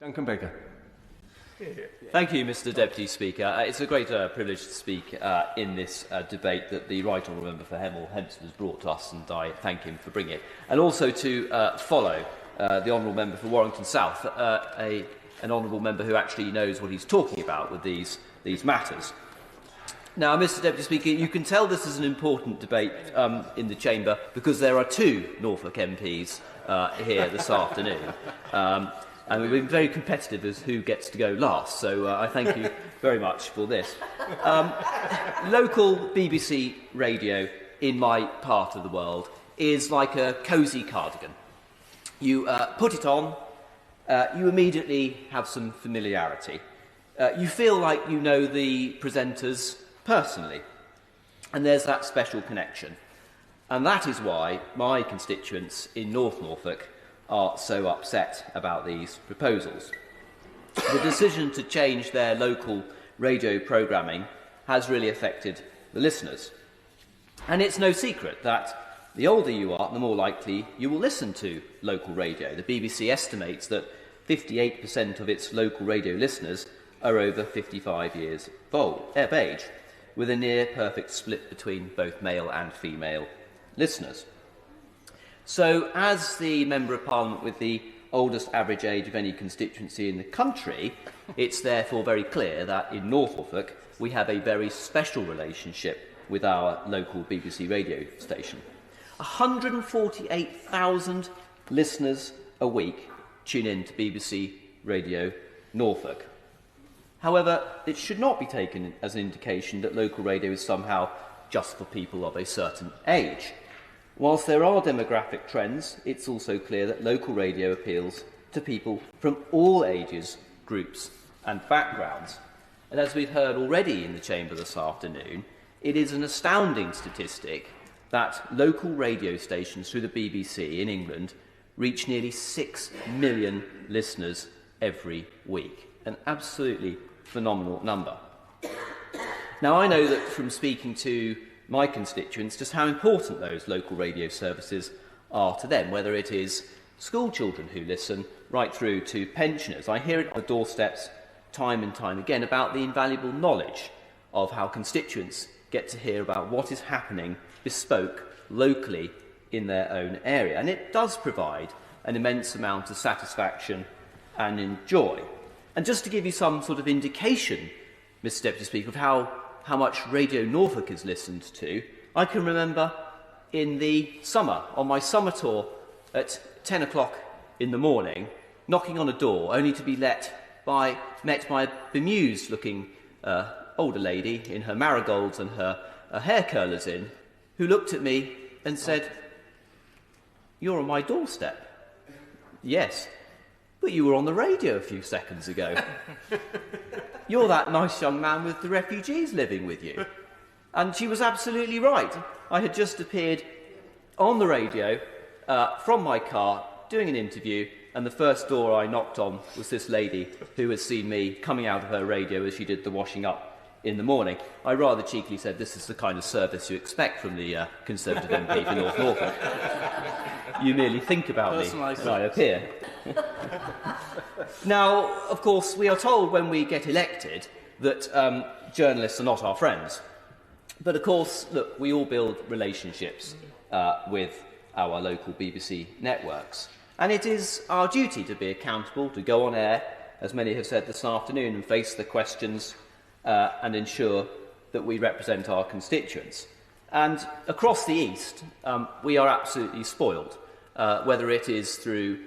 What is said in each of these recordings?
Duncan Baker. Thank you, Mr Deputy Speaker. It's a great privilege to speak in this debate that the Right Honourable Member for Hemel Hempstead has brought to us, and I thank him for bringing it. And also to follow the Honourable Member for Warrington South, an Honourable Member who actually knows what he's talking about with these matters. Now, Mr Deputy Speaker, you can tell this is an important debate in the Chamber because there are two Norfolk MPs here this afternoon. And we've been very competitive as who gets to go last, so I thank you very much for this. Local BBC radio in my part of the world is like a cosy cardigan. You put it on, you immediately have some familiarity. You feel like you know the presenters personally, and there's that special connection. And that is why my constituents in North Norfolk are so upset about these proposals. The decision to change their local radio programming has really affected the listeners. And it's no secret that the older you are, the more likely you will listen to local radio. The BBC estimates that 58% of its local radio listeners are over 55 years of age, with a near-perfect split between both male and female listeners. So, as the Member of Parliament with the oldest average age of any constituency in the country, it's therefore very clear that in North Norfolk we have a very special relationship with our local BBC radio station. 148,000 listeners a week tune in to BBC Radio Norfolk. However, it should not be taken as an indication that local radio is somehow just for people of a certain age. Whilst there are demographic trends, it's also clear that local radio appeals to people from all ages, groups and backgrounds. And as we've heard already in the Chamber this afternoon, it is an astounding statistic that local radio stations through the BBC in England reach nearly 6 million listeners every week. An absolutely phenomenal number. Now, I know that from speaking to my constituents just how important those local radio services are to them, whether it is school children who listen right through to pensioners. I hear it on the doorsteps time and time again about the invaluable knowledge of how constituents get to hear about what is happening bespoke locally in their own area. And it does provide an immense amount of satisfaction and joy. And just to give you some sort of indication, Mr Deputy Speaker, of how much Radio Norfolk is listened to, I can remember in the summer, on my summer tour at 10 o'clock in the morning, knocking on a door only to be met by a bemused-looking older lady in her marigolds and her hair curlers in, who looked at me and said, "You're on my doorstep." "Yes, but you were on the radio a few seconds ago." "You're that nice young man with the refugees living with you." And she was absolutely right. I had just appeared on the radio from my car doing an interview, and the first door I knocked on was this lady who had seen me coming out of her radio as she did the washing up in the morning. I rather cheekily said, "This is the kind of service you expect from the Conservative MP for North Norfolk. You merely think about me when I appear." Now, of course, we are told when we get elected that journalists are not our friends. But, of course, look, we all build relationships with our local BBC networks. And it is our duty to be accountable, to go on air, as many have said this afternoon, and face the questions and ensure that we represent our constituents. And across the East, we are absolutely spoiled, whether it is through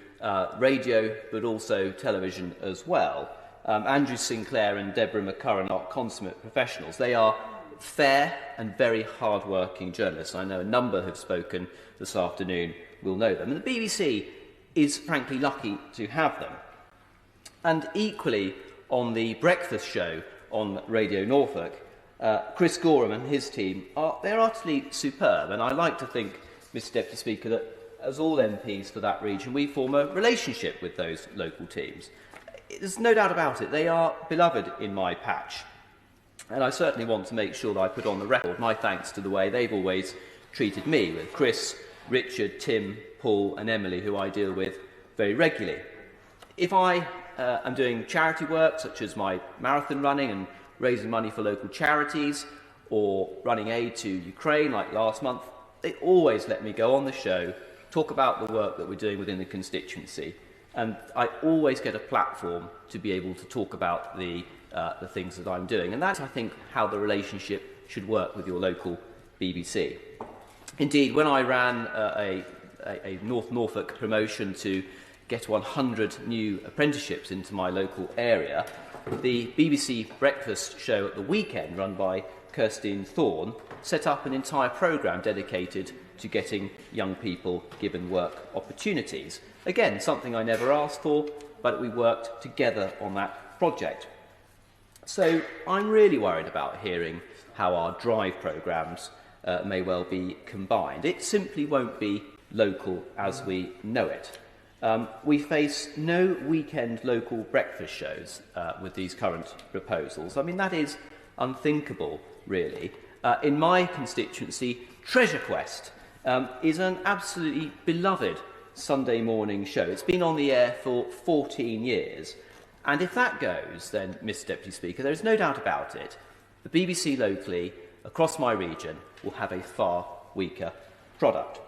radio, but also television as well. Andrew Sinclair and Deborah McCurran are consummate professionals. They are fair and very hard-working journalists. I know a number have spoken this afternoon will know them. And the BBC is frankly lucky to have them. And equally, on the breakfast show on Radio Norfolk, Chris Gorham and his team, they're utterly superb. And I like to think, Mr Deputy Speaker, that as all MPs for that region, we form a relationship with those local teams. There's no doubt about it. They are beloved in my patch. And I certainly want to make sure that I put on the record my thanks to the way they've always treated me, with Chris, Richard, Tim, Paul and Emily, who I deal with very regularly. If I am doing charity work, such as my marathon running and raising money for local charities, or running aid to Ukraine like last month, they always let me go on the show, talk about the work that we're doing within the constituency, and I always get a platform to be able to talk about the things that I'm doing. And that's, I think, how the relationship should work with your local BBC. Indeed, when I ran a North Norfolk promotion to get 100 new apprenticeships into my local area, the BBC breakfast show at the weekend, run by Kirstine Thorne, set up an entire programme dedicated to getting young people given work opportunities. Again, something I never asked for, but we worked together on that project. So I'm really worried about hearing how our drive programmes may well be combined. It simply won't be local as we know it. We face no weekend local breakfast shows with these current proposals. I mean, that is unthinkable, really. In my constituency, Treasure Quest is an absolutely beloved Sunday morning show. It's been on the air for 14 years. And if that goes, then, Mr. Deputy Speaker, there is no doubt about it, the BBC locally, across my region, will have a far weaker product.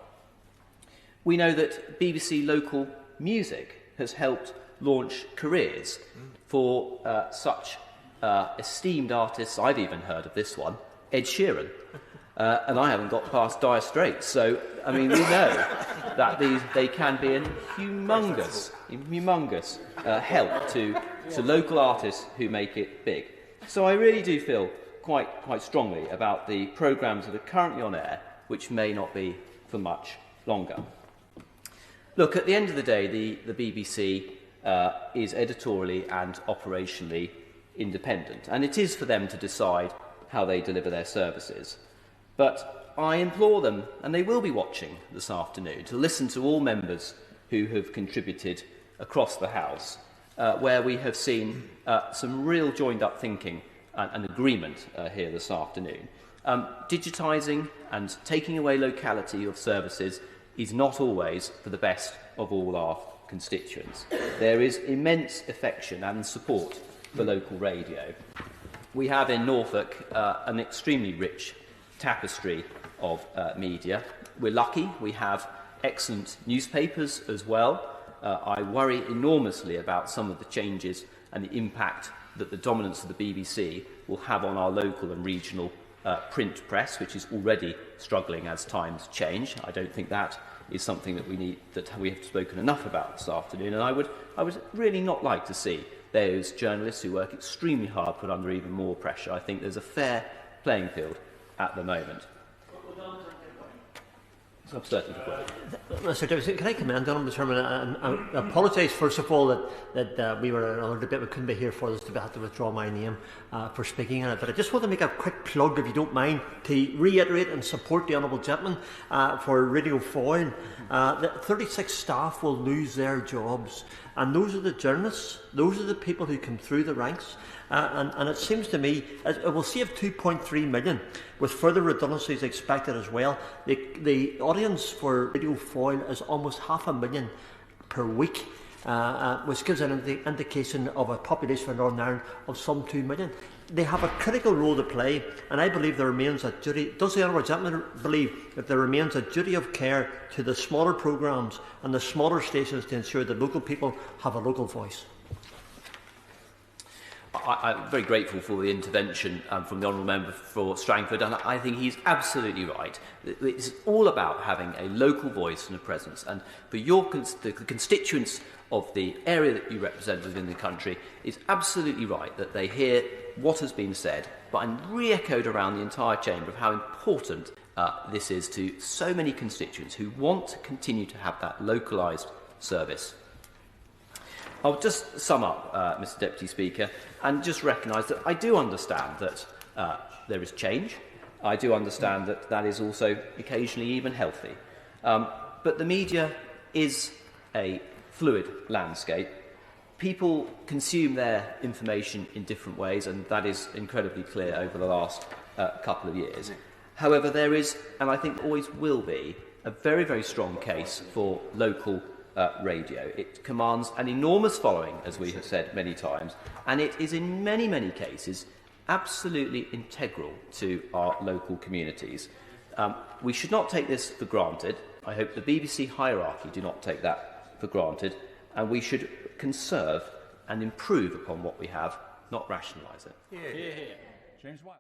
We know that BBC local music has helped launch careers for such esteemed artists. I've even heard of this one, Ed Sheeran. And I haven't got past Dire Straits. So, I mean, we know that they can be a humongous help to local artists who make it big. So I really do feel quite strongly about the programmes that are currently on air, which may not be for much longer. Look, at the end of the day, the BBC is editorially and operationally independent, and it is for them to decide how they deliver their services. But I implore them, and they will be watching this afternoon, to listen to all members who have contributed across the House, where we have seen some real joined-up thinking and agreement here this afternoon. Digitising and taking away locality of services is not always for the best of all our constituents. There is immense affection and support for local radio. We have in Norfolk an extremely rich tapestry of media. We're lucky, we have excellent newspapers as well. I worry enormously about some of the changes and the impact that the dominance of the BBC will have on our local and regional print press, which is already struggling as times change. I don't think that is something that we have spoken enough about this afternoon, and I would really not like to see those journalists who work extremely hard put under even more pressure. I think there's a fair playing field at the moment. So I'm certainly Mr. Deputy, can I commend on the Chairman and apologise first of all that we were in another debate we couldn't be here for this debate. I had to withdraw my name for speaking in it, but I just want to make a quick plug, if you don't mind, to reiterate and support the Honourable Gentleman for Radio Foyle. That 36 staff will lose their jobs, and those are the journalists, those are the people who come through the ranks. And it seems to me it will save 2.3 million, with further redundancies expected as well. The audience for Radio Foyle is almost 500,000 per week, which gives an indication of a population of Northern Ireland of some 2 million. They have a critical role to play, and I believe there remains a duty. Does the Honourable Gentleman believe that there remains a duty of care to the smaller programmes and the smaller stations to ensure that local people have a local voice? I'm very grateful for the intervention from the Honourable Member for Strangford, and I think he's absolutely right. It's all about having a local voice and a presence, and for the constituents of the area that you represent within the country, it's absolutely right that they hear what has been said, but I'm re-echoed around the entire chamber of how important this is to so many constituents who want to continue to have that localised service. I'll just sum up, Mr. Deputy Speaker, and just recognise that I do understand that there is change. I do understand that that is also occasionally even healthy. But the media is a fluid landscape. People consume their information in different ways, and that is incredibly clear over the last couple of years. However, there is, and I think always will be, a very, very strong case for local radio. It commands an enormous following, as we have said many times, and it is in many, many cases absolutely integral to our local communities. We should not take this for granted. I hope the BBC hierarchy do not take that for granted, and we should conserve and improve upon what we have, not rationalise it. Yeah. James White.